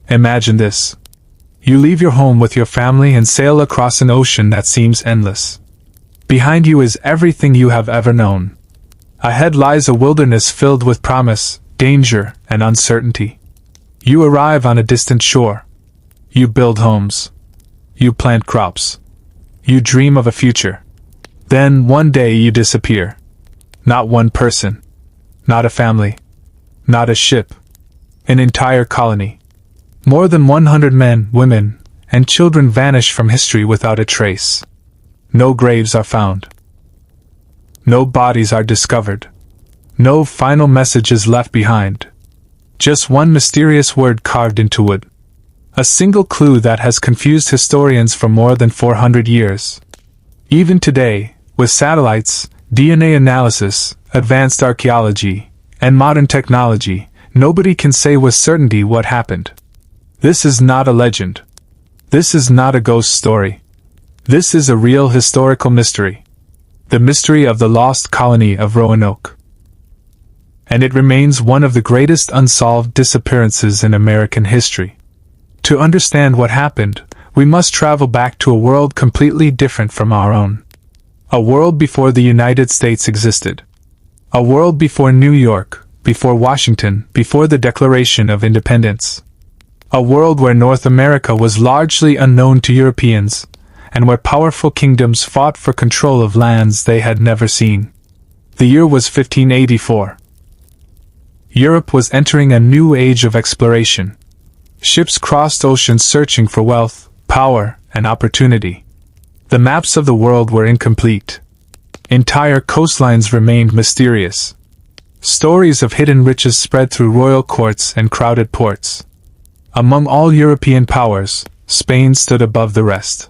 Imagine this. You leave your home with your family and sail across an ocean that seems endless. Behind you is everything you have ever known. Ahead lies a wilderness filled with promise, danger, and uncertainty. You arrive on a distant shore. You build homes. You plant crops. You dream of a future. Then, one day, you disappear. Not one person. Not a family. Not a ship. An entire colony. More than 100 men, women, and children vanish from history without a trace. No graves are found. No bodies are discovered. No final message is left behind. Just one mysterious word carved into wood. A single clue that has confused historians for more than 400 years. Even today, with satellites, DNA analysis, advanced archaeology, and modern technology, nobody can say with certainty what happened. This is not a legend. This is not a ghost story. This is a real historical mystery. The mystery of the Lost Colony of Roanoke. And it remains one of the greatest unsolved disappearances in American history. To understand what happened, we must travel back to a world completely different from our own. A world before the United States existed. A world before New York, before Washington, before the Declaration of Independence. A world where North America was largely unknown to Europeans, and where powerful kingdoms fought for control of lands they had never seen. The year was 1584. Europe was entering a new age of exploration. Ships crossed oceans searching for wealth, power, and opportunity. The maps of the world were incomplete. Entire coastlines remained mysterious. Stories of hidden riches spread through royal courts and crowded ports. Among all European powers, Spain stood above the rest.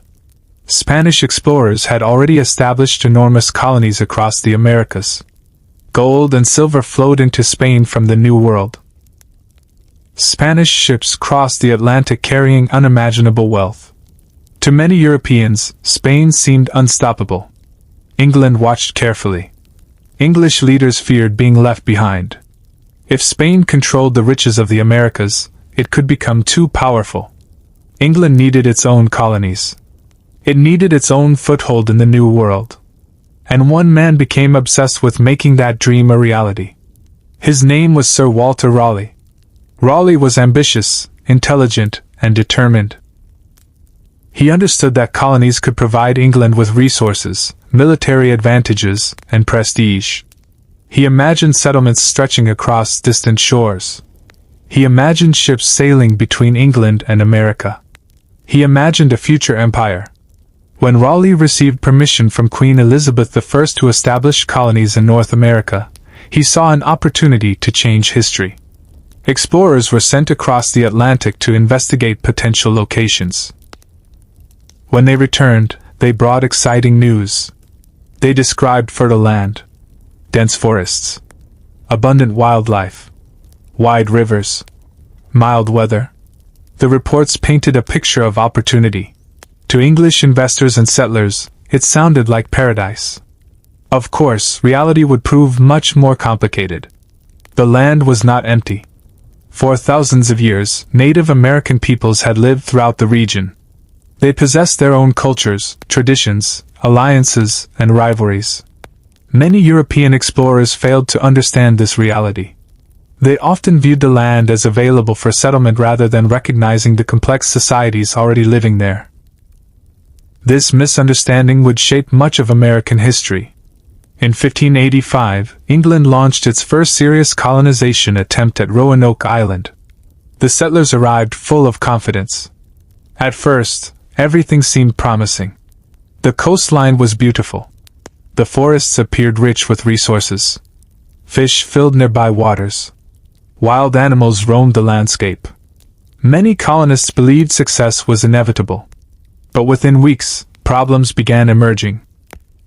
Spanish explorers had already established enormous colonies across the Americas. Gold and silver flowed into Spain from the New World. Spanish ships crossed the Atlantic carrying unimaginable wealth. To many Europeans, Spain seemed unstoppable. England watched carefully. English leaders feared being left behind. If Spain controlled the riches of the Americas, it could become too powerful. England needed its own colonies. It needed its own foothold in the New World. And one man became obsessed with making that dream a reality. His name was Sir Walter Raleigh. Raleigh was ambitious, intelligent, and determined. He understood that colonies could provide England with resources, military advantages, and prestige. He imagined settlements stretching across distant shores. He imagined ships sailing between England and America. He imagined a future empire. When Raleigh received permission from Queen Elizabeth I to establish colonies in North America, he saw an opportunity to change history. Explorers were sent across the Atlantic to investigate potential locations. When they returned, they brought exciting news. They described fertile land, dense forests, abundant wildlife, wide rivers, mild weather. The reports painted a picture of opportunity. To English investors and settlers, it sounded like paradise. Of course, reality would prove much more complicated. The land was not empty. For thousands of years, Native American peoples had lived throughout the region. They possessed their own cultures, traditions, alliances, and rivalries. Many European explorers failed to understand this reality. They often viewed the land as available for settlement rather than recognizing the complex societies already living there. This misunderstanding would shape much of American history. In 1585, England launched its first serious colonization attempt at Roanoke Island. The settlers arrived full of confidence. At first, everything seemed promising. The coastline was beautiful. The forests appeared rich with resources. Fish filled nearby waters. Wild animals roamed the landscape. Many colonists believed success was inevitable. But within weeks, problems began emerging.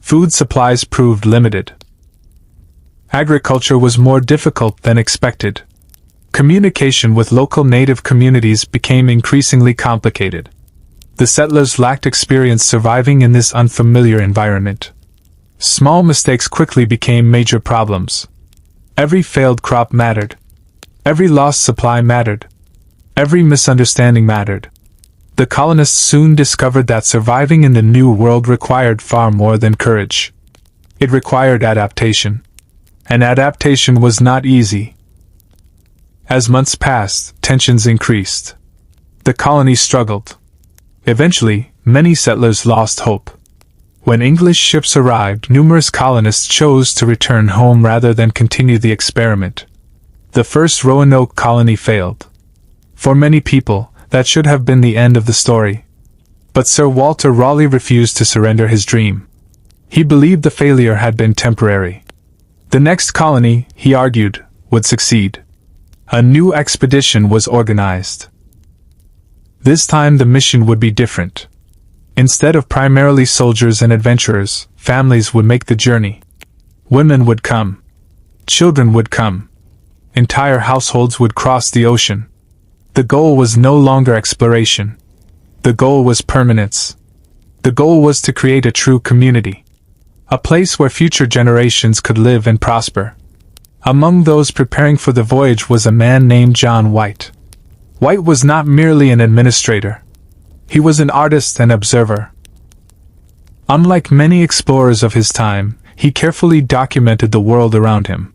Food supplies proved limited. Agriculture was more difficult than expected. Communication with local native communities became increasingly complicated. The settlers lacked experience surviving in this unfamiliar environment. Small mistakes quickly became major problems. Every failed crop mattered. Every lost supply mattered. Every misunderstanding mattered. The colonists soon discovered that surviving in the new world required far more than courage. It required adaptation. And adaptation was not easy. As months passed, tensions increased. The colony struggled. Eventually, many settlers lost hope. When English ships arrived, numerous colonists chose to return home rather than continue the experiment. The first Roanoke colony failed. For many people, that should have been the end of the story. But Sir Walter Raleigh refused to surrender his dream. He believed the failure had been temporary. The next colony, he argued, would succeed. A new expedition was organized. This time the mission would be different. Instead of primarily soldiers and adventurers, families would make the journey. Women would come. Children would come. Entire households would cross the ocean. The goal was no longer exploration. The goal was permanence. The goal was to create a true community. A place where future generations could live and prosper. Among those preparing for the voyage was a man named John White. White was not merely an administrator. He was an artist and observer. Unlike many explorers of his time, he carefully documented the world around him.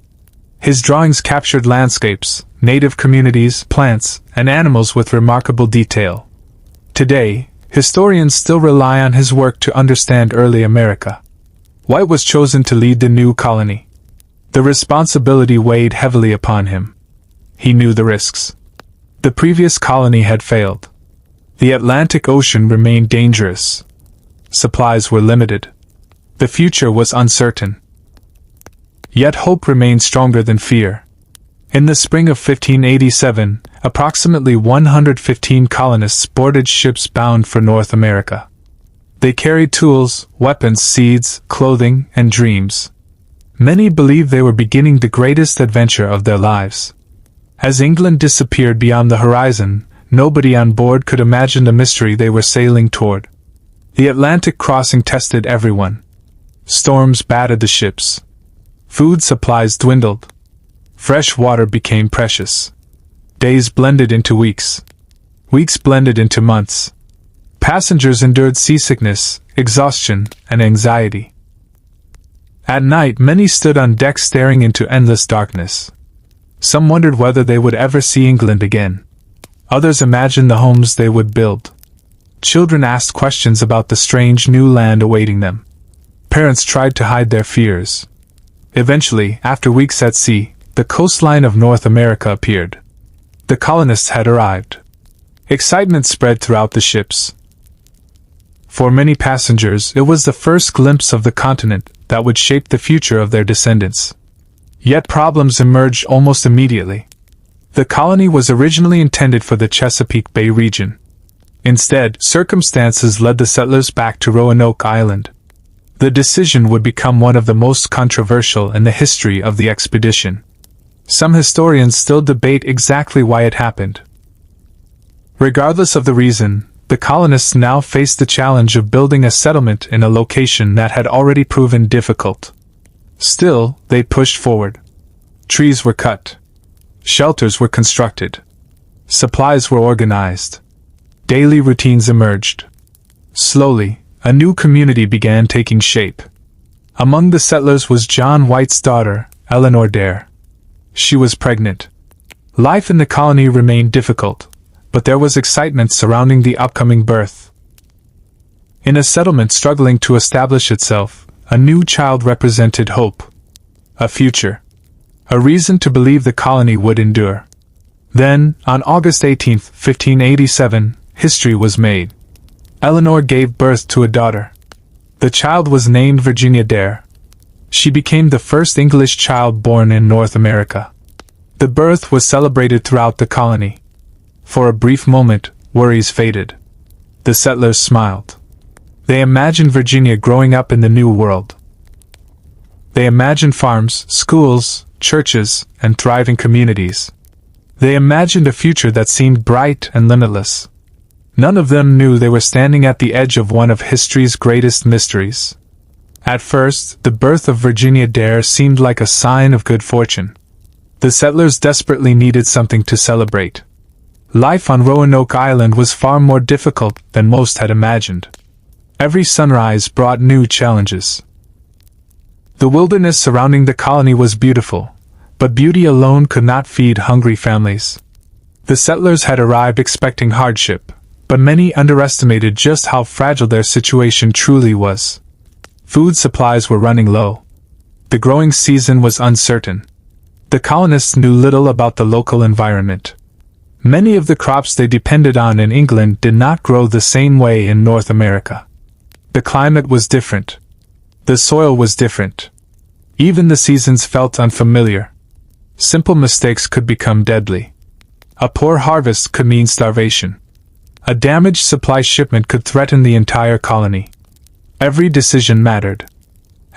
His drawings captured landscapes, native communities, plants, and animals with remarkable detail. Today, historians still rely on his work to understand early America. White was chosen to lead the new colony. The responsibility weighed heavily upon him. He knew the risks. The previous colony had failed. The Atlantic Ocean remained dangerous. Supplies were limited. The future was uncertain. Yet hope remained stronger than fear. In the spring of 1587, approximately 115 colonists boarded ships bound for North America. They carried tools, weapons, seeds, clothing, and dreams. Many believed they were beginning the greatest adventure of their lives. As England disappeared beyond the horizon, nobody on board could imagine the mystery they were sailing toward. The Atlantic crossing tested everyone. Storms battered the ships. Food supplies dwindled. Fresh water became precious. Days blended into weeks. Weeks blended into months. Passengers endured seasickness, exhaustion, and anxiety. At night, many stood on deck staring into endless darkness. Some wondered whether they would ever see England again. Others imagined the homes they would build. Children asked questions about the strange new land awaiting them. Parents tried to hide their fears. Eventually, after weeks at sea, the coastline of North America appeared. The colonists had arrived. Excitement spread throughout the ships. For many passengers, it was the first glimpse of the continent that would shape the future of their descendants. Yet problems emerged almost immediately. The colony was originally intended for the Chesapeake Bay region. Instead, circumstances led the settlers back to Roanoke Island. The decision would become one of the most controversial in the history of the expedition. Some historians still debate exactly why it happened. Regardless of the reason, the colonists now faced the challenge of building a settlement in a location that had already proven difficult. Still, they pushed forward. Trees were cut. Shelters were constructed. Supplies were organized. Daily routines emerged. Slowly, a new community began taking shape. Among the settlers was John White's daughter, Eleanor Dare. She was pregnant. Life in the colony remained difficult, but there was excitement surrounding the upcoming birth. In a settlement struggling to establish itself, a new child represented hope. A future. A reason to believe the colony would endure. Then, on August 18, 1587, history was made. Eleanor gave birth to a daughter. The child was named Virginia Dare. She became the first English child born in North America. The birth was celebrated throughout the colony. For a brief moment, worries faded. The settlers smiled. They imagined Virginia growing up in the new world. They imagined farms, schools, churches, and thriving communities. They imagined a future that seemed bright and limitless. None of them knew they were standing at the edge of one of history's greatest mysteries. At first, the birth of Virginia Dare seemed like a sign of good fortune. The settlers desperately needed something to celebrate. Life on Roanoke Island was far more difficult than most had imagined. Every sunrise brought new challenges. The wilderness surrounding the colony was beautiful, but beauty alone could not feed hungry families. The settlers had arrived expecting hardship, but many underestimated just how fragile their situation truly was. Food supplies were running low. The growing season was uncertain. The colonists knew little about the local environment. Many of the crops they depended on in England did not grow the same way in North America. The climate was different. The soil was different. Even the seasons felt unfamiliar. Simple mistakes could become deadly. A poor harvest could mean starvation. A damaged supply shipment could threaten the entire colony. Every decision mattered.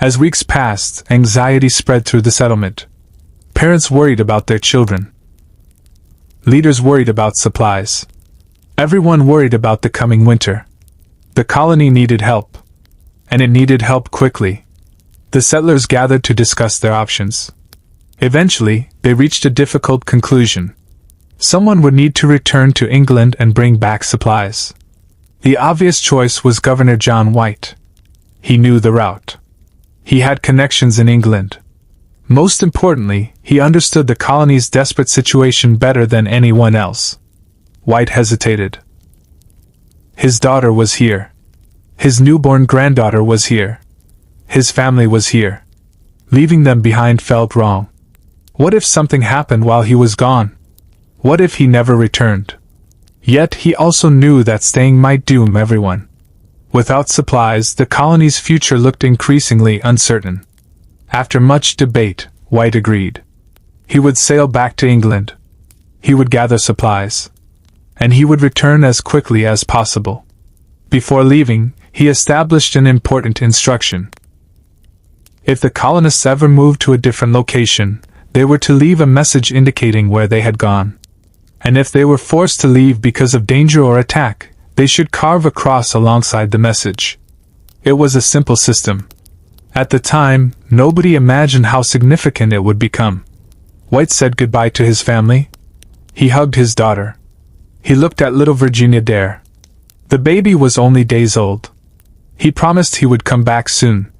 As weeks passed, anxiety spread through the settlement. Parents worried about their children. Leaders worried about supplies. Everyone worried about the coming winter. The colony needed help. And it needed help quickly. The settlers gathered to discuss their options. Eventually, they reached a difficult conclusion. Someone would need to return to England and bring back supplies. The obvious choice was Governor John White. He knew the route. He had connections in England. Most importantly, he understood the colony's desperate situation better than anyone else. White hesitated. His daughter was here. His newborn granddaughter was here. His family was here. Leaving them behind felt wrong. What if something happened while he was gone? What if he never returned? Yet he also knew that staying might doom everyone. Without supplies, the colony's future looked increasingly uncertain. After much debate, White agreed. He would sail back to England. He would gather supplies. And he would return as quickly as possible. Before leaving, he established an important instruction. If the colonists ever moved to a different location, they were to leave a message indicating where they had gone. And if they were forced to leave because of danger or attack, they should carve a cross alongside the message. It was a simple system. At the time, nobody imagined how significant it would become. White said goodbye to his family. He hugged his daughter. He looked at little Virginia Dare. The baby was only days old. He promised he would come back soon.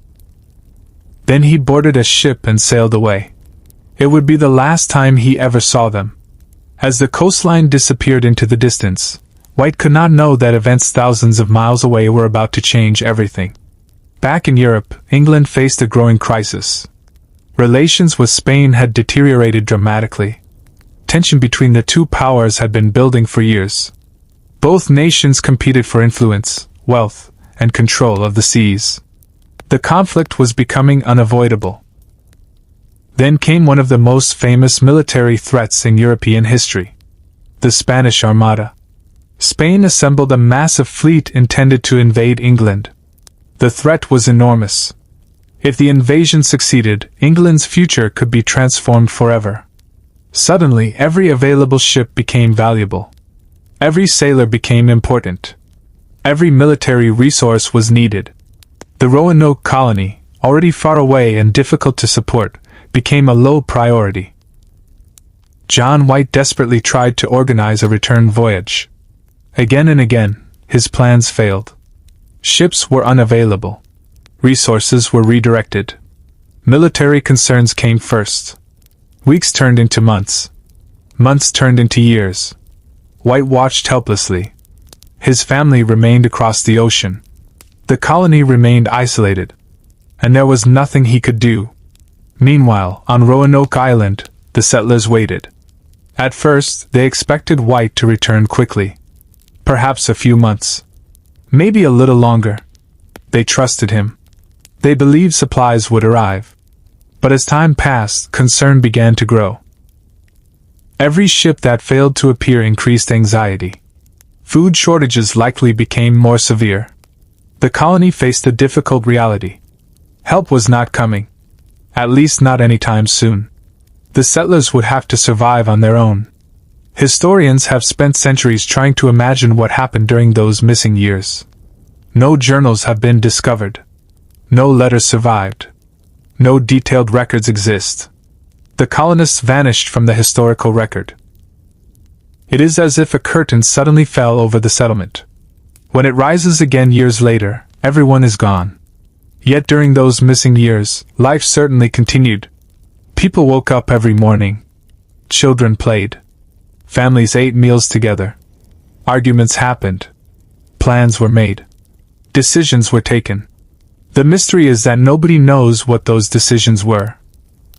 Then he boarded a ship and sailed away. It would be the last time he ever saw them. As the coastline disappeared into the distance, White could not know that events thousands of miles away were about to change everything. Back in Europe, England faced a growing crisis. Relations with Spain had deteriorated dramatically. Tension between the two powers had been building for years. Both nations competed for influence, wealth, and control of the seas. The conflict was becoming unavoidable. Then came one of the most famous military threats in European history: the Spanish Armada. Spain assembled a massive fleet intended to invade England. The threat was enormous. If the invasion succeeded, England's future could be transformed forever. Suddenly, every available ship became valuable. Every sailor became important. Every military resource was needed. The Roanoke colony, already far away and difficult to support, became a low priority. John White desperately tried to organize a return voyage. Again and again, his plans failed. Ships were unavailable. Resources were redirected. Military concerns came first. Weeks turned into months. Months turned into years. White watched helplessly. His family remained across the ocean. The colony remained isolated. And there was nothing he could do. Meanwhile, on Roanoke Island, the settlers waited. At first, they expected White to return quickly. Perhaps a few months. Maybe a little longer. They trusted him. They believed supplies would arrive. But as time passed, concern began to grow. Every ship that failed to appear increased anxiety. Food shortages likely became more severe. The colony faced a difficult reality. Help was not coming. At least not anytime soon. The settlers would have to survive on their own. Historians have spent centuries trying to imagine what happened during those missing years. No journals have been discovered. No letters survived. No detailed records exist. The colonists vanished from the historical record. It is as if a curtain suddenly fell over the settlement. When it rises again years later, everyone is gone. Yet during those missing years, life certainly continued. People woke up every morning. Children played. Families ate meals together. Arguments happened. Plans were made. Decisions were taken. The mystery is that nobody knows what those decisions were.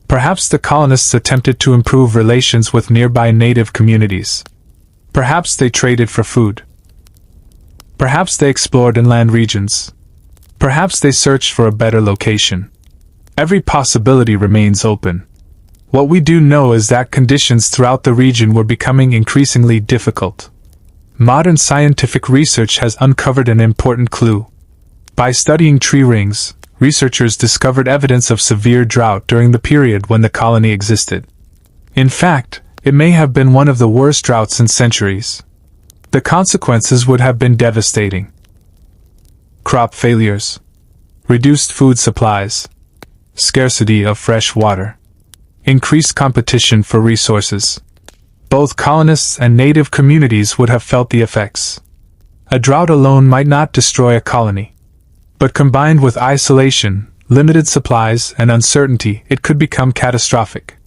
Perhaps the colonists attempted to improve relations with nearby native communities. Perhaps they traded for food. Perhaps they explored inland regions. Perhaps they searched for a better location. Every possibility remains open. What we do know is that conditions throughout the region were becoming increasingly difficult. Modern scientific research has uncovered an important clue. By studying tree rings, researchers discovered evidence of severe drought during the period when the colony existed. In fact, it may have been one of the worst droughts in centuries. The consequences would have been devastating. Crop failures, reduced food supplies, scarcity of fresh water, increased competition for resources. Both colonists and native communities would have felt the effects. A drought alone might not destroy a colony, but combined with isolation, limited supplies, and uncertainty, it could become catastrophic.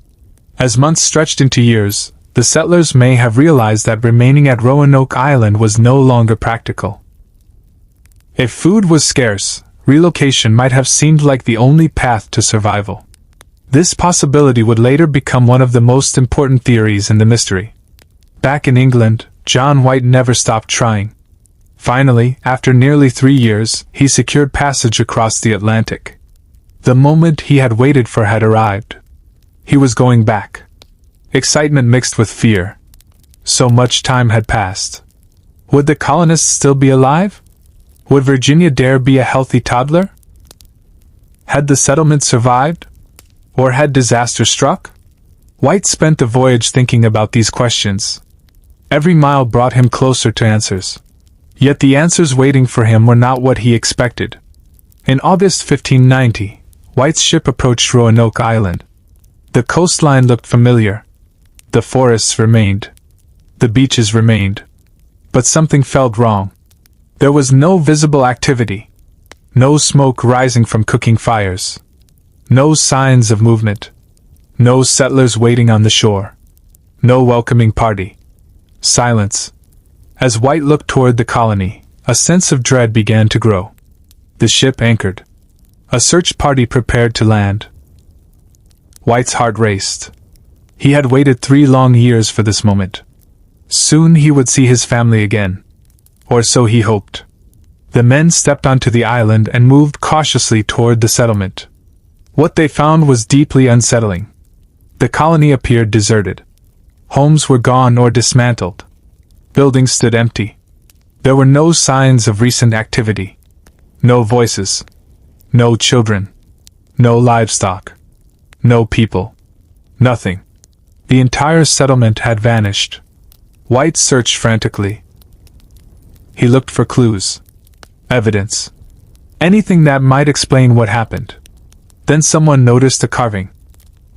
As months stretched into years, the settlers may have realized that remaining at Roanoke Island was no longer practical. If food was scarce, relocation might have seemed like the only path to survival. This possibility would later become one of the most important theories in the mystery. Back in England, John White never stopped trying. Finally, after nearly 3 years, he secured passage across the Atlantic. The moment he had waited for had arrived. He was going back. Excitement mixed with fear. So much time had passed. Would the colonists still be alive? Would Virginia dare be a healthy toddler? Had the settlement survived? Or had disaster struck? White spent the voyage thinking about these questions. Every mile brought him closer to answers. Yet the answers waiting for him were not what he expected. In August 1590, White's ship approached Roanoke Island. The coastline looked familiar. The forests remained. The beaches remained. But something felt wrong. There was no visible activity. No smoke rising from cooking fires. No signs of movement. No settlers waiting on the shore. No welcoming party. Silence. As White looked toward the colony, a sense of dread began to grow. The ship anchored. A search party prepared to land. White's heart raced. He had waited 3 long years for this moment. Soon he would see his family again. Or so he hoped. The men stepped onto the island and moved cautiously toward the settlement. What they found was deeply unsettling. The colony appeared deserted. Homes were gone or dismantled. Buildings stood empty. There were no signs of recent activity. No voices. No children. No livestock. No people. Nothing. The entire settlement had vanished. White searched frantically. He looked for clues. Evidence. Anything that might explain what happened. Then someone noticed a carving.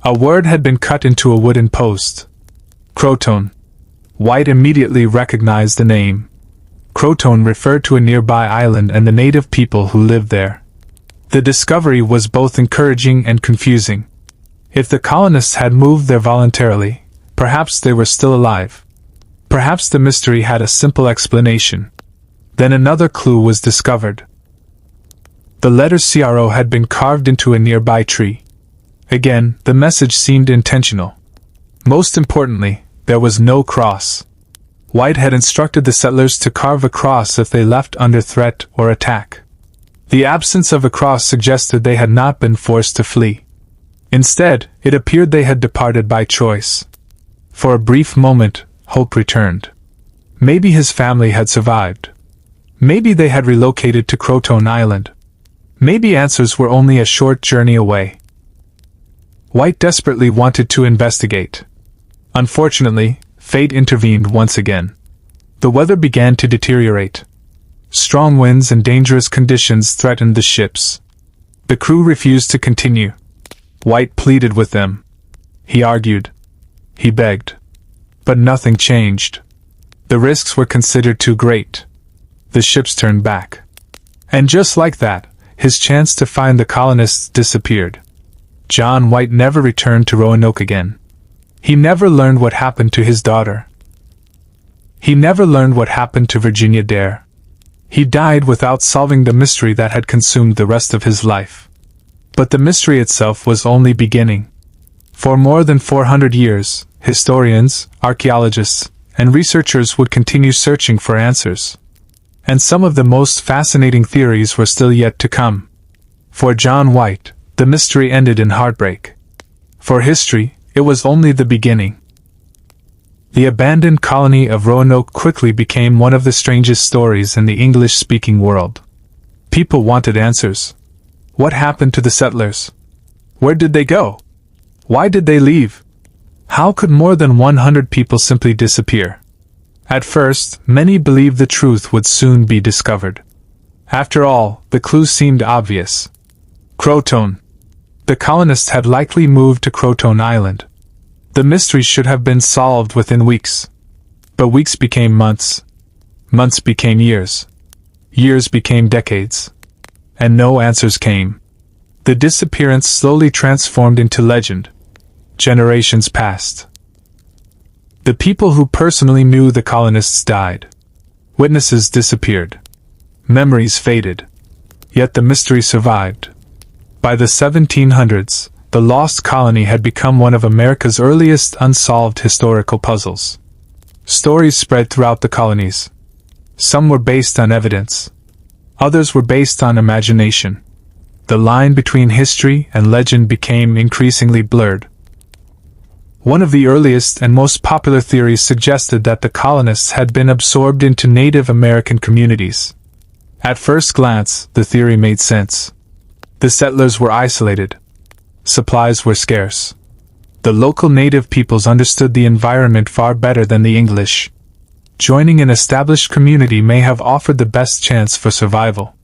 A word had been cut into a wooden post. CROATOAN. White immediately recognized the name. CROATOAN referred to a nearby island and the native people who lived there. The discovery was both encouraging and confusing. If the colonists had moved there voluntarily, perhaps they were still alive. Perhaps the mystery had a simple explanation. Then another clue was discovered. The letter CRO had been carved into a nearby tree. Again, the message seemed intentional. Most importantly, there was no cross. White had instructed the settlers to carve a cross if they left under threat or attack. The absence of a cross suggested they had not been forced to flee. Instead, it appeared they had departed by choice. For a brief moment, hope returned. Maybe his family had survived. Maybe they had relocated to CROATOAN Island. Maybe answers were only a short journey away. White desperately wanted to investigate. Unfortunately, fate intervened once again. The weather began to deteriorate. Strong winds and dangerous conditions threatened the ships. The crew refused to continue. White pleaded with them. He argued. He begged. But nothing changed. The risks were considered too great. The ships turned back. And just like that, his chance to find the colonists disappeared. John White never returned to Roanoke again. He never learned what happened to his daughter. He never learned what happened to Virginia Dare. He died without solving the mystery that had consumed the rest of his life. But the mystery itself was only beginning. For more than 400 years, historians, archaeologists, and researchers would continue searching for answers. And some of the most fascinating theories were still yet to come. For John White, the mystery ended in heartbreak. For history, it was only the beginning. The abandoned colony of Roanoke quickly became one of the strangest stories in the English-speaking world. People wanted answers. What happened to the settlers? Where did they go? Why did they leave? How could more than 100 people simply disappear? At first, many believed the truth would soon be discovered. After all, the clues seemed obvious. CROATOAN. The colonists had likely moved to CROATOAN Island. The mystery should have been solved within weeks. But weeks became months. Months became years. Years became decades. And no answers came. The disappearance slowly transformed into legend. Generations passed. The people who personally knew the colonists died. Witnesses disappeared. Memories faded. Yet the mystery survived. By the 1700s, the Lost Colony had become one of America's earliest unsolved historical puzzles. Stories spread throughout the colonies. Some were based on evidence. Others were based on imagination. The line between history and legend became increasingly blurred. One of the earliest and most popular theories suggested that the colonists had been absorbed into Native American communities. At first glance, the theory made sense. The settlers were isolated. Supplies were scarce. The local native peoples understood the environment far better than the English. Joining an established community may have offered the best chance for survival.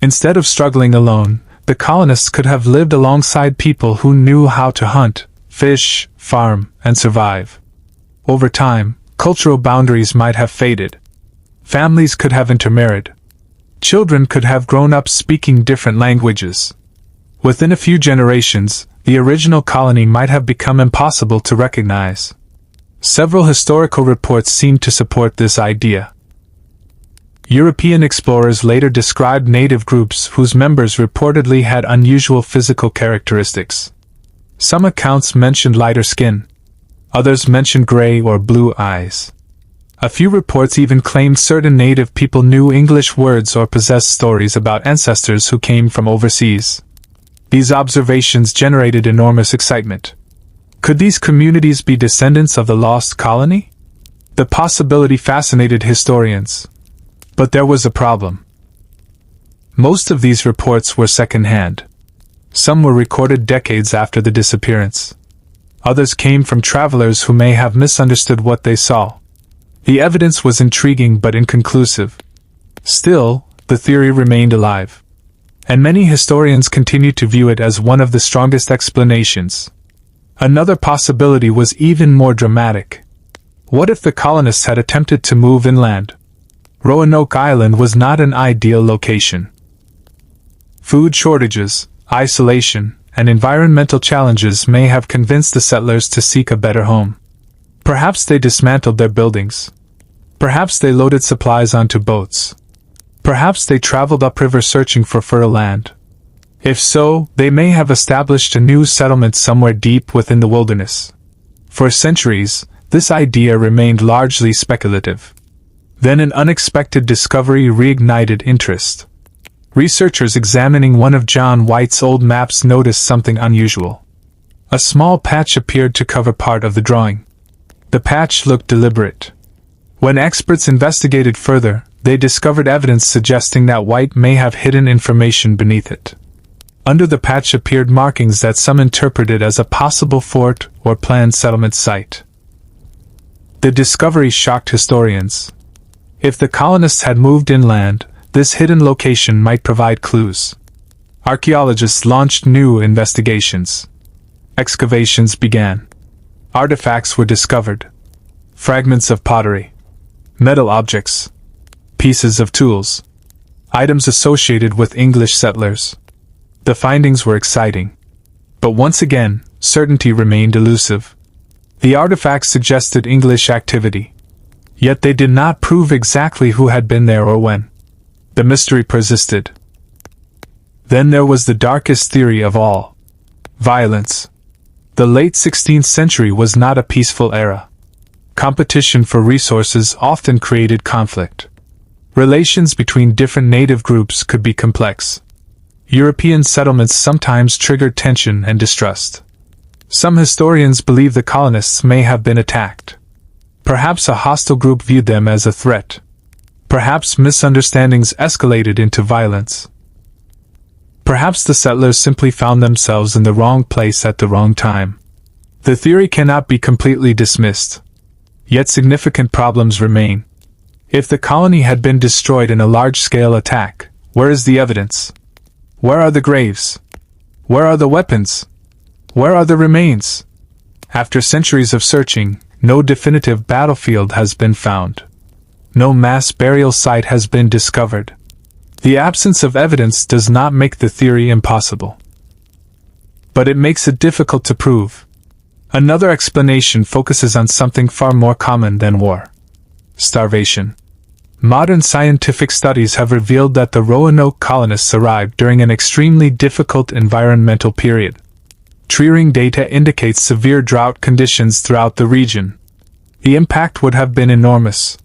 Instead of struggling alone, the colonists could have lived alongside people who knew how to hunt, fish, farm, and survive. Over time, cultural boundaries might have faded. Families could have intermarried. Children could have grown up speaking different languages. Within a few generations, the original colony might have become impossible to recognize. Several historical reports seem to support this idea. European explorers later described native groups whose members reportedly had unusual physical characteristics. Some accounts mentioned lighter skin. Others mentioned gray or blue eyes. A few reports even claimed certain native people knew English words or possessed stories about ancestors who came from overseas. These observations generated enormous excitement. Could these communities be descendants of the Lost Colony? The possibility fascinated historians. But there was a problem. Most of these reports were second-hand. Some were recorded decades after the disappearance. Others came from travelers who may have misunderstood what they saw. The evidence was intriguing but inconclusive. Still, the theory remained alive. And many historians continue to view it as one of the strongest explanations. Another possibility was even more dramatic. What if the colonists had attempted to move inland? Roanoke Island was not an ideal location. Food shortages, isolation, and environmental challenges may have convinced the settlers to seek a better home. Perhaps they dismantled their buildings. Perhaps they loaded supplies onto boats. Perhaps they traveled upriver searching for fertile land. If so, they may have established a new settlement somewhere deep within the wilderness. For centuries, this idea remained largely speculative. Then an unexpected discovery reignited interest. Researchers examining one of John White's old maps noticed something unusual. A small patch appeared to cover part of the drawing. The patch looked deliberate. When experts investigated further, they discovered evidence suggesting that White may have hidden information beneath it. Under the patch appeared markings that some interpreted as a possible fort or planned settlement site. The discovery shocked historians. If the colonists had moved inland, this hidden location might provide clues. Archaeologists launched new investigations. Excavations began. Artifacts were discovered. fragments of pottery, metal objects, pieces of tools, items associated with English settlers. The findings were exciting. But once again, certainty remained elusive. The artifacts suggested English activity, yet they did not prove exactly who had been there or when. The mystery persisted. Then there was the darkest theory of all: violence. The late 16th century was not a peaceful era. Competition for resources often created conflict. Relations between different native groups could be complex. European settlements sometimes triggered tension and distrust. Some historians believe the colonists may have been attacked. Perhaps a hostile group viewed them as a threat. Perhaps misunderstandings escalated into violence. Perhaps the settlers simply found themselves in the wrong place at the wrong time. The theory cannot be completely dismissed. Yet significant problems remain. If the colony had been destroyed in a large-scale attack, where is the evidence? Where are the graves? Where are the weapons? Where are the remains? After centuries of searching, no definitive battlefield has been found. No mass burial site has been discovered. The absence of evidence does not make the theory impossible, but it makes it difficult to prove. Another explanation focuses on something far more common than war: starvation. Modern scientific studies have revealed that the Roanoke colonists arrived during an extremely difficult environmental period. Tree-ring data indicates severe drought conditions throughout the region. The impact would have been enormous.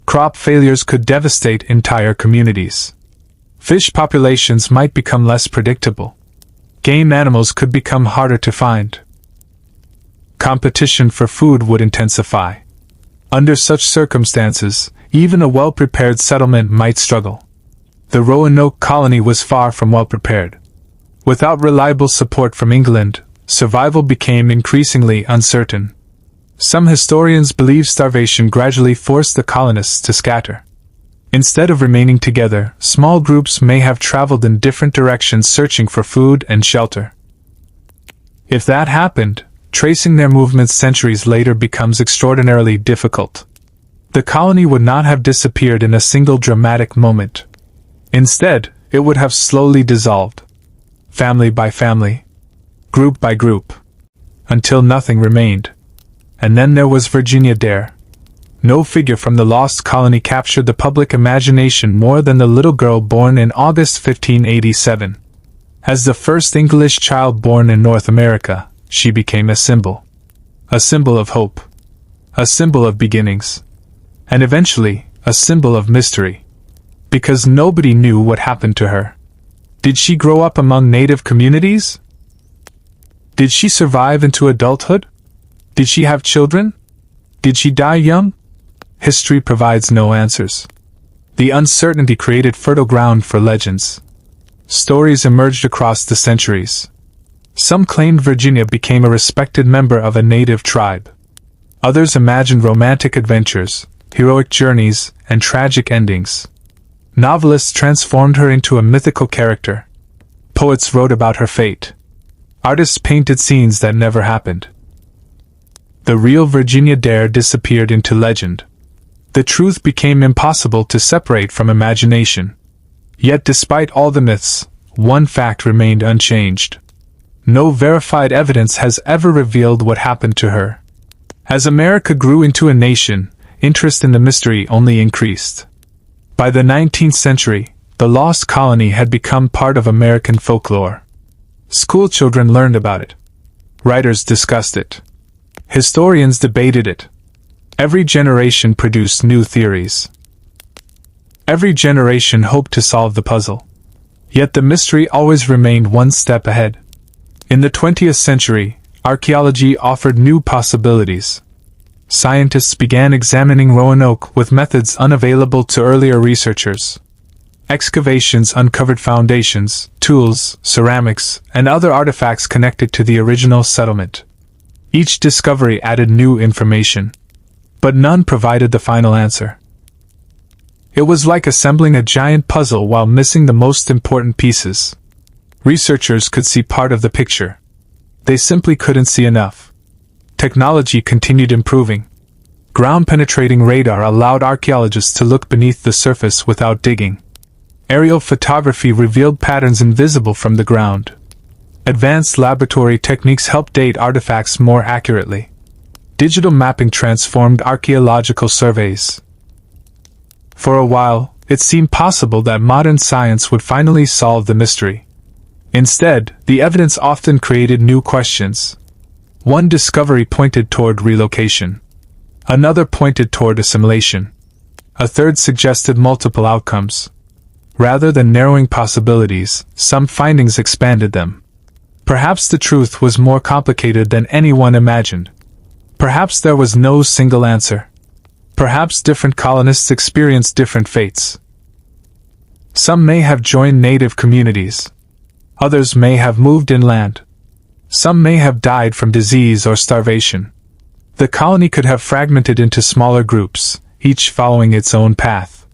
Crop failures could devastate entire communities. Fish populations might become less predictable. Game animals could become harder to find. Competition for food would intensify. Under such circumstances, even a well-prepared settlement might struggle. The Roanoke colony was far from well-prepared. Without reliable support from England, survival became increasingly uncertain. Some historians believe starvation gradually forced the colonists to scatter. Instead of remaining together, small groups may have traveled in different directions searching for food and shelter. If that happened, tracing their movements centuries later becomes extraordinarily difficult. The colony would not have disappeared in a single dramatic moment. Instead, it would have slowly dissolved, family by family, group by group, until nothing remained. And then there was Virginia Dare. No figure from the Lost Colony captured the public imagination more than the little girl born in August 1587. As the first English child born in North America, she became a symbol of hope, a symbol of beginnings, and eventually, a symbol of mystery. Because nobody knew what happened to her. Did she grow up among native communities? Did she survive into adulthood? Did she have children? Did she die young? History provides no answers. The uncertainty created fertile ground for legends. Stories emerged across the centuries. Some claimed Virginia became a respected member of a native tribe. Others imagined romantic adventures, heroic journeys, and tragic endings. Novelists transformed her into a mythical character. Poets wrote about her fate. Artists painted scenes that never happened. The real Virginia Dare disappeared into legend. The truth became impossible to separate from imagination. Yet despite all the myths, one fact remained unchanged. No verified evidence has ever revealed what happened to her. As America grew into a nation, interest in the mystery only increased. By the 19th century, the Lost Colony had become part of American folklore. Schoolchildren learned about it. Writers discussed it. Historians debated it. Every generation produced new theories. Every generation hoped to solve the puzzle. Yet the mystery always remained one step ahead. In the 20th century, archaeology offered new possibilities. Scientists began examining Roanoke with methods unavailable to earlier researchers. Excavations uncovered foundations, tools, ceramics, and other artifacts connected to the original settlement. Each discovery added new information, but none provided the final answer. It was like assembling a giant puzzle while missing the most important pieces. Researchers could see part of the picture. They simply couldn't see enough. Technology continued improving. Ground-penetrating radar allowed archaeologists to look beneath the surface without digging. Aerial photography revealed patterns invisible from the ground. Advanced laboratory techniques helped date artifacts more accurately. Digital mapping transformed archaeological surveys. For a while, it seemed possible that modern science would finally solve the mystery. Instead, the evidence often created new questions. One discovery pointed toward relocation. Another pointed toward assimilation. A third suggested multiple outcomes. Rather than narrowing possibilities, some findings expanded them. Perhaps the truth was more complicated than anyone imagined. Perhaps there was no single answer. Perhaps different colonists experienced different fates. Some may have joined native communities. Others may have moved inland. Some may have died from disease or starvation. The colony could have fragmented into smaller groups, each following its own path.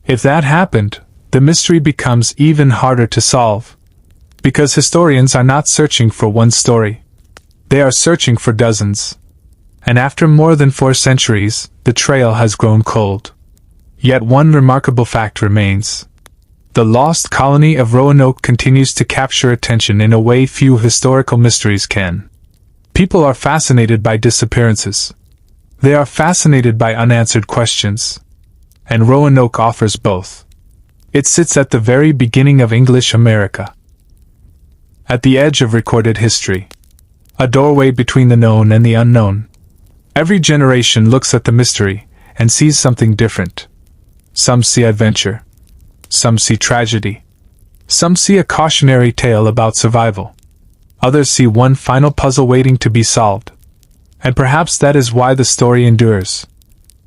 If that happened, the mystery becomes even harder to solve. Because historians are not searching for one story. They are searching for dozens. And after more than 4 centuries, the trail has grown cold. Yet one remarkable fact remains. The Lost Colony of Roanoke continues to capture attention in a way few historical mysteries can. People are fascinated by disappearances. They are fascinated by unanswered questions. And Roanoke offers both. It sits at the very beginning of English America. At the edge of recorded history. A doorway between the known and the unknown. Every generation looks at the mystery and sees something different. Some see adventure. Some see tragedy. Some see a cautionary tale about survival. Others see one final puzzle waiting to be solved. And perhaps that is why the story endures.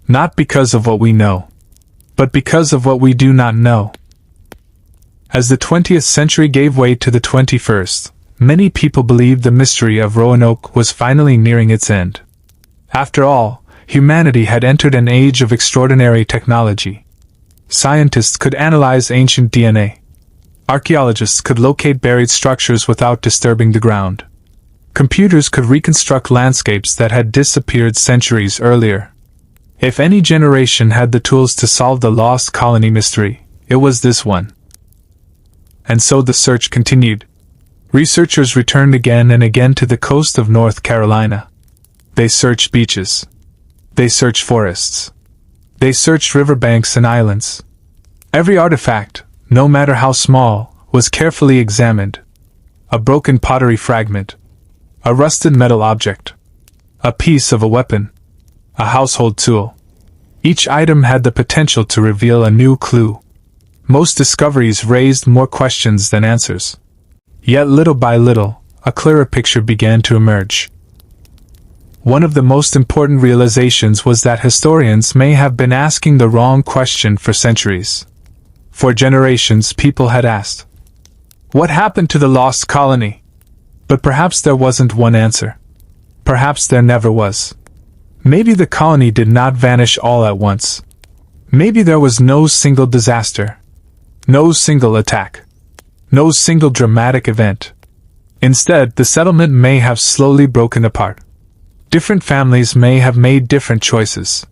Not because of what we know, but because of what we do not know. As the 20th century gave way to the 21st, many people believed the mystery of Roanoke was finally nearing its end. After all, humanity had entered an age of extraordinary technology. Scientists could analyze ancient DNA. Archaeologists could locate buried structures without disturbing the ground. Computers could reconstruct landscapes that had disappeared centuries earlier. If any generation had the tools to solve the lost colony mystery, it was this one. And so the search continued. Researchers returned again and again to the coast of North Carolina. They searched beaches. They searched forests. They searched riverbanks and islands. Every artifact, no matter how small, was carefully examined. A broken pottery fragment. A rusted metal object. A piece of a weapon. A household tool. Each item had the potential to reveal a new clue. Most discoveries raised more questions than answers. Yet little by little, a clearer picture began to emerge. One of the most important realizations was that historians may have been asking the wrong question for centuries. For generations, people had asked, "What happened to the lost colony?" But perhaps there wasn't one answer. Perhaps there never was. Maybe the colony did not vanish all at once. Maybe there was no single disaster. No single attack. No single dramatic event. Instead, the settlement may have slowly broken apart. Different families may have made different choices.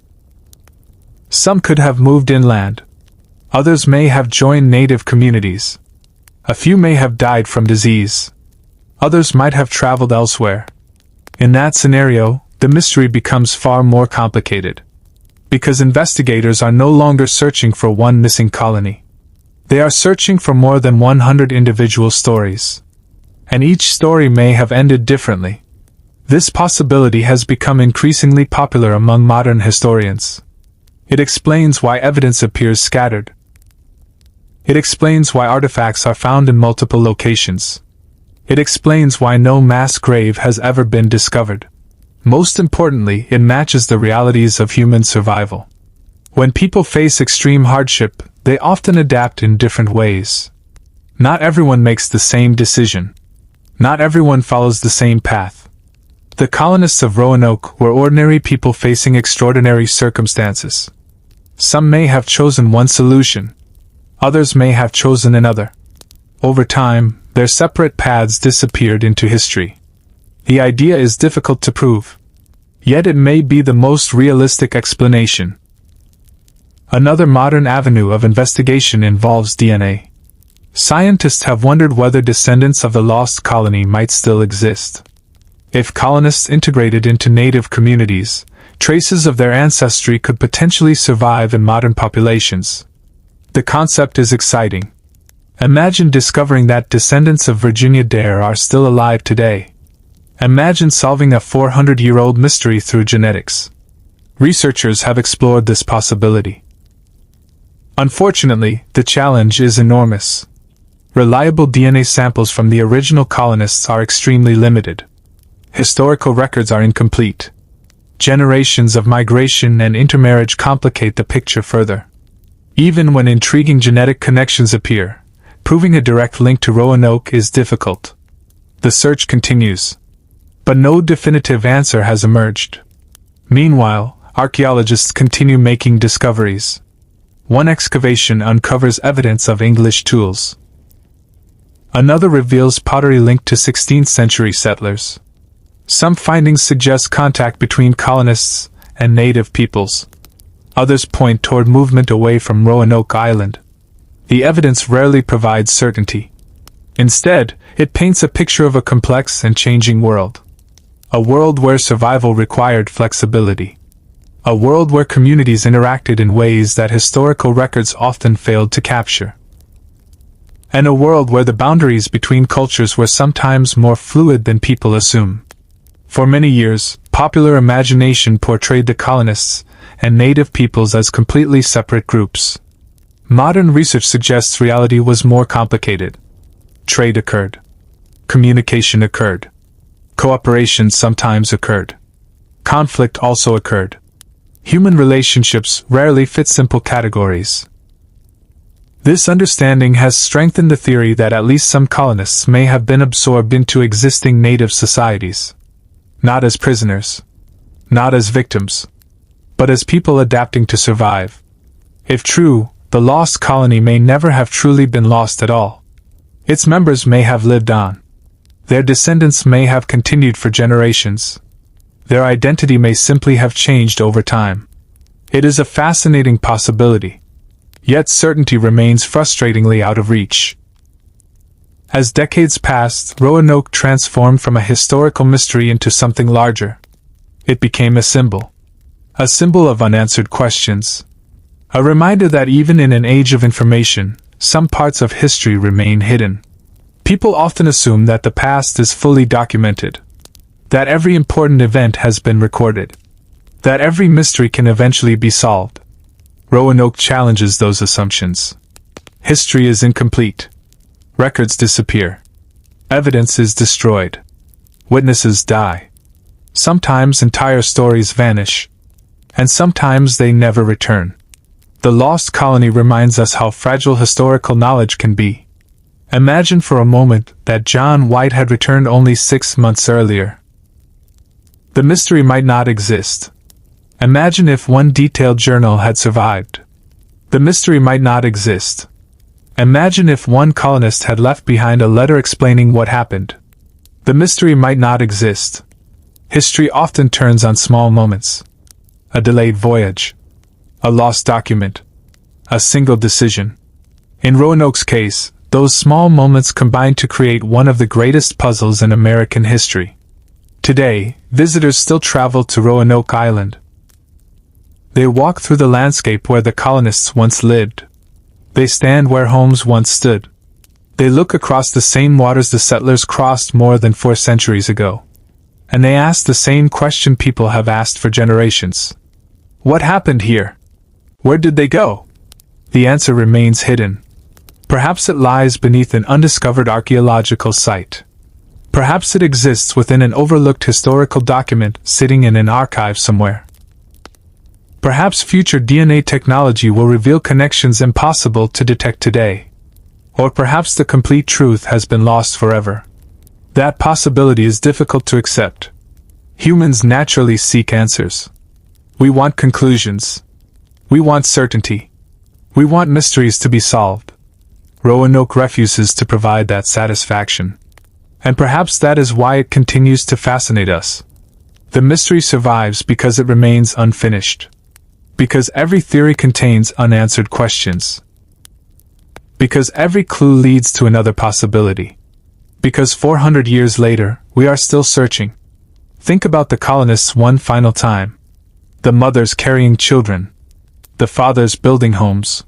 Some could have moved inland. Others may have joined native communities. A few may have died from disease. Others might have traveled elsewhere. In that scenario, the mystery becomes far more complicated. Because investigators are no longer searching for one missing colony. They are searching for more than 100 individual stories. And each story may have ended differently. This possibility has become increasingly popular among modern historians. It explains why evidence appears scattered. It explains why artifacts are found in multiple locations. It explains why no mass grave has ever been discovered. Most importantly, it matches the realities of human survival. When people face extreme hardship, they often adapt in different ways. Not everyone makes the same decision. Not everyone follows the same path. The colonists of Roanoke were ordinary people facing extraordinary circumstances. Some may have chosen one solution. Others may have chosen another. Over time, their separate paths disappeared into history. The idea is difficult to prove. Yet it may be the most realistic explanation. Another modern avenue of investigation involves DNA. Scientists have wondered whether descendants of the lost colony might still exist. If colonists integrated into native communities, traces of their ancestry could potentially survive in modern populations. The concept is exciting. Imagine discovering that descendants of Virginia Dare are still alive today. Imagine solving a 400-year-old mystery through genetics. Researchers have explored this possibility. Unfortunately, the challenge is enormous. Reliable DNA samples from the original colonists are extremely limited. Historical records are incomplete. Generations of migration and intermarriage complicate the picture further. Even when intriguing genetic connections appear, proving a direct link to Roanoke is difficult. The search continues. But no definitive answer has emerged. Meanwhile, archaeologists continue making discoveries. One excavation uncovers evidence of English tools. Another reveals pottery linked to 16th century settlers. Some findings suggest contact between colonists and native peoples. Others point toward movement away from Roanoke Island. The evidence rarely provides certainty. Instead, it paints a picture of a complex and changing world. A world where survival required flexibility. A world where communities interacted in ways that historical records often failed to capture. And a world where the boundaries between cultures were sometimes more fluid than people assume. For many years, popular imagination portrayed the colonists and native peoples as completely separate groups. Modern research suggests reality was more complicated. Trade occurred. Communication occurred. Cooperation sometimes occurred. Conflict also occurred. Human relationships rarely fit simple categories. This understanding has strengthened the theory that at least some colonists may have been absorbed into existing native societies. Not as prisoners. Not as victims. But as people adapting to survive. If true, the lost colony may never have truly been lost at all. Its members may have lived on. Their descendants may have continued for generations. Their identity may simply have changed over time. It is a fascinating possibility. Yet certainty remains frustratingly out of reach. As decades passed, Roanoke transformed from a historical mystery into something larger. It became a symbol. A symbol of unanswered questions. A reminder that even in an age of information, some parts of history remain hidden. People often assume that the past is fully documented. That every important event has been recorded. That every mystery can eventually be solved. Roanoke challenges those assumptions. History is incomplete. Records disappear. Evidence is destroyed. Witnesses die. Sometimes entire stories vanish. And sometimes they never return. The lost colony reminds us how fragile historical knowledge can be. Imagine for a moment that John White had returned only 6 months earlier. The mystery might not exist. Imagine if one detailed journal had survived. The mystery might not exist. Imagine if one colonist had left behind a letter explaining what happened. The mystery might not exist. History often turns on small moments. A delayed voyage. A lost document. A single decision. In Roanoke's case, those small moments combine to create one of the greatest puzzles in American history. Today, visitors still travel to Roanoke Island. They walk through the landscape where the colonists once lived. They stand where homes once stood. They look across the same waters the settlers crossed more than 4 centuries ago. And they ask the same question people have asked for generations. What happened here? Where did they go? The answer remains hidden. Perhaps it lies beneath an undiscovered archaeological site. Perhaps it exists within an overlooked historical document sitting in an archive somewhere. Perhaps future DNA technology will reveal connections impossible to detect today. Or perhaps the complete truth has been lost forever. That possibility is difficult to accept. Humans naturally seek answers. We want conclusions. We want certainty. We want mysteries to be solved. Roanoke refuses to provide that satisfaction. And perhaps that is why it continues to fascinate us. The mystery survives because it remains unfinished. Because every theory contains unanswered questions. Because every clue leads to another possibility. Because 400 years later, we are still searching. Think about the colonists one final time. The mothers carrying children. The fathers building homes.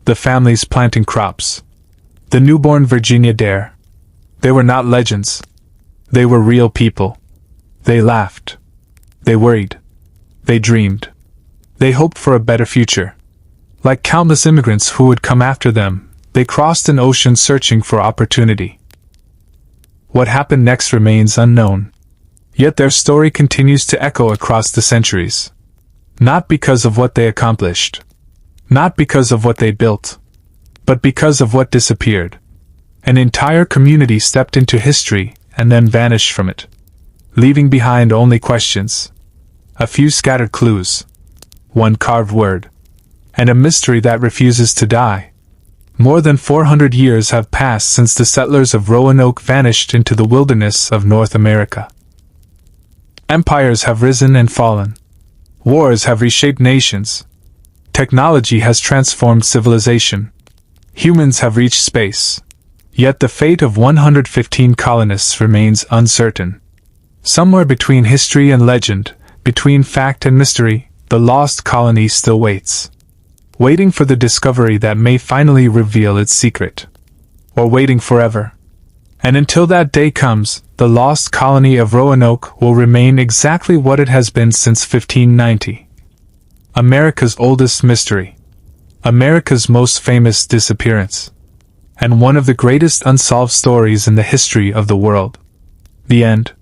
The families planting crops. The newborn Virginia Dare. They were not legends. They were real people. They laughed. They worried. They dreamed. They hoped for a better future. Like countless immigrants who would come after them, they crossed an ocean searching for opportunity. What happened next remains unknown. Yet their story continues to echo across the centuries. Not because of what they accomplished. Not because of what they built. But because of what disappeared. An entire community stepped into history and then vanished from it, leaving behind only questions. A few scattered clues. One carved word. And a mystery that refuses to die. More than 400 years have passed since the settlers of Roanoke vanished into the wilderness of North America. Empires have risen and fallen. Wars have reshaped nations. Technology has transformed civilization. Humans have reached space. Yet the fate of 115 colonists remains uncertain. Somewhere between history and legend, between fact and mystery, the lost colony still waits. Waiting for the discovery that may finally reveal its secret. Or waiting forever. And until that day comes, the lost colony of Roanoke will remain exactly what it has been since 1590. America's oldest mystery. America's most famous disappearance. And one of the greatest unsolved stories in the history of the world. The end.